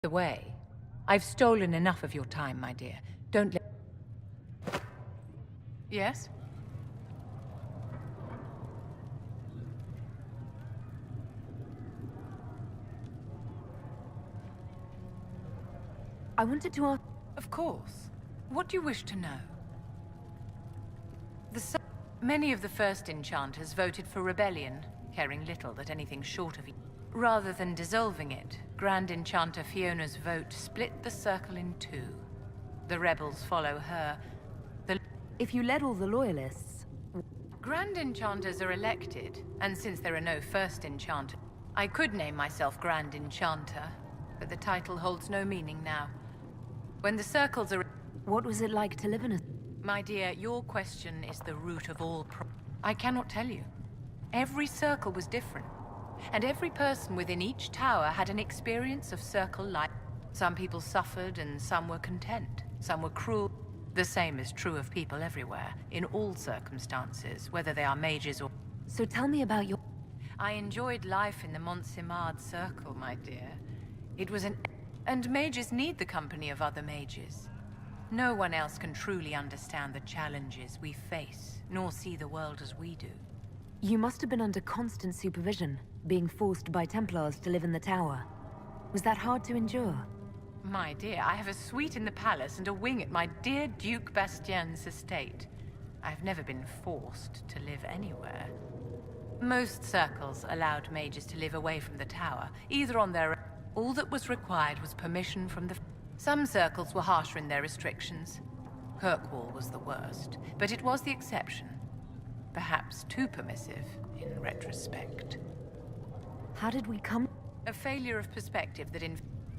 The way. I've stolen enough of your time, my dear. Don't let... Yes? I wanted to ask... Of course. What do you wish to know? Many of the first enchanters voted for rebellion, caring little that anything short of... Rather than dissolving it, Grand Enchanter Fiona's vote split the circle in two. The rebels follow her. If you led all the loyalists... Grand Enchanters are elected, and since there are no first enchanter, I could name myself Grand Enchanter, but the title holds no meaning now. When the circles are... What was it like to live in a... My dear, your question is the root of all I cannot tell you. Every circle was different, and every person within each tower had an experience of circle life. Some people suffered and some were content. Some were cruel. The same is true of people everywhere, in all circumstances, whether they are mages or... So tell me about your... I enjoyed life in the Montsimard Circle, my dear. It was an... And mages need the company of other mages. No one else can truly understand the challenges we face, nor see the world as we do. You must have been under constant supervision, being forced by Templars to live in the tower. Was that hard to endure? My dear, I have a suite in the palace and a wing at my dear Duke Bastien's estate. I've never been forced to live anywhere. Most circles allowed mages to live away from the tower, either on their own. All that was required was permission from the... Some circles were harsher in their restrictions. Kirkwall was the worst, but it was the exception. Perhaps too permissive, in retrospect. How did we come... A failure of perspective that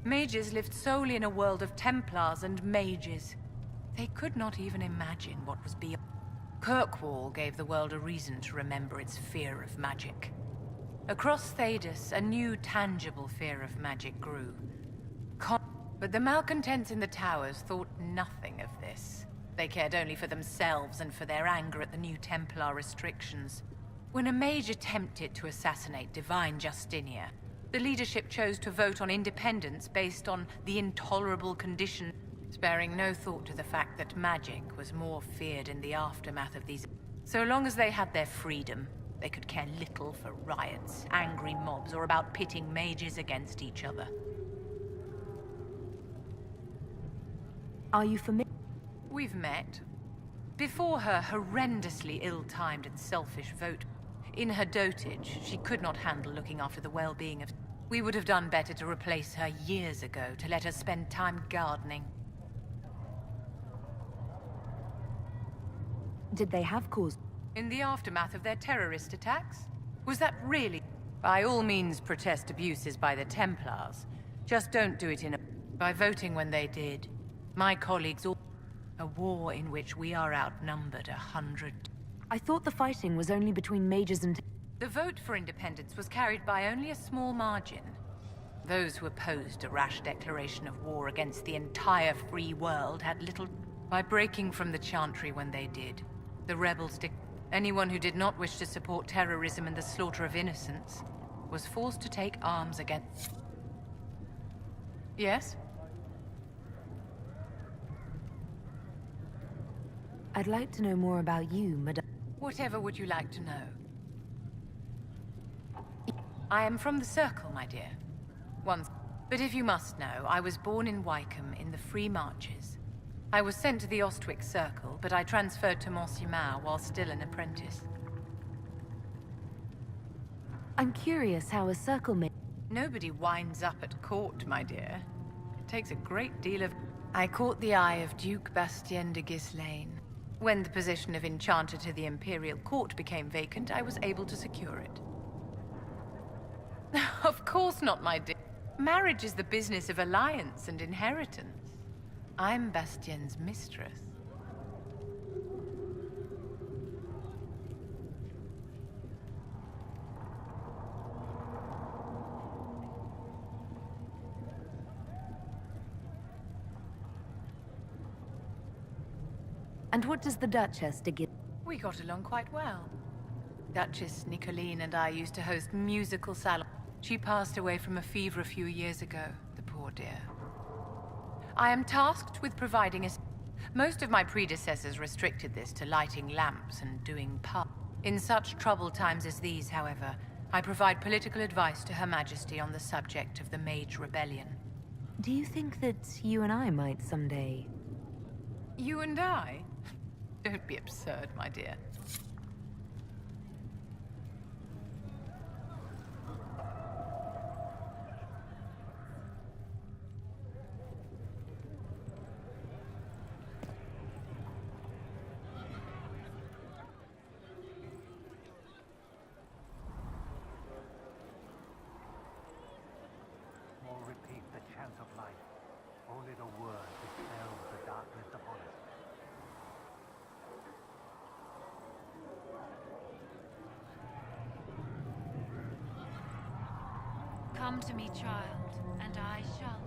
mages lived solely in a world of Templars and mages. They could not even imagine what was beyond. Kirkwall gave the world a reason to remember its fear of magic. Across Thedas, a new tangible fear of magic grew. But the malcontents in the towers thought nothing of this. They cared only for themselves and for their anger at the new Templar restrictions. When a mage attempted to assassinate Divine Justinia, the leadership chose to vote on independence based on the intolerable condition, sparing no thought to the fact that magic was more feared in the aftermath of these. So long as they had their freedom, they could care little for riots, angry mobs, or about pitting mages against each other. Are you familiar? We've met. Before her horrendously ill-timed and selfish vote, in her dotage, she could not handle looking after the well-being of... We would have done better to replace her years ago, to let her spend time gardening. Did they have cause? In the aftermath of their terrorist attacks? Was that really... By all means protest abuses by the Templars. Just don't do it by voting when they did. My colleagues all... A war in which we are outnumbered 100. I thought the fighting was only between mages and... The vote for independence was carried by only a small margin. Those who opposed a rash declaration of war against the entire free world had little... By breaking from the Chantry when they did, the rebels anyone who did not wish to support terrorism and the slaughter of innocents was forced to take arms against... Yes? I'd like to know more about you, Madame. Whatever would you like to know? I am from the Circle, my dear. But if you must know, I was born in Wycombe in the Free Marches. I was sent to the Ostwick Circle, but I transferred to Montsimard while still an apprentice. I'm curious how a circle may... Nobody winds up at court, my dear. It takes a great deal of... I caught the eye of Duke Bastien de Ghislaine. When the position of Enchanter to the Imperial Court became vacant, I was able to secure it. Of course not, my dear. Marriage is the business of alliance and inheritance. I'm Bastien's mistress. And what does the Duchess de Ghislaine... We got along quite well. Duchess Nicoline and I used to host musical salons. She passed away from a fever a few years ago, the poor dear. I am tasked with providing a... Most of my predecessors restricted this to lighting lamps and doing In such troubled times as these, however, I provide political advice to Her Majesty on the subject of the Mage Rebellion. Do you think that you and I might someday... You and I? Don't be absurd, my dear. Or repeat the chant of life. Only the word dispels the darkness upon us. Come to me, child, and I shall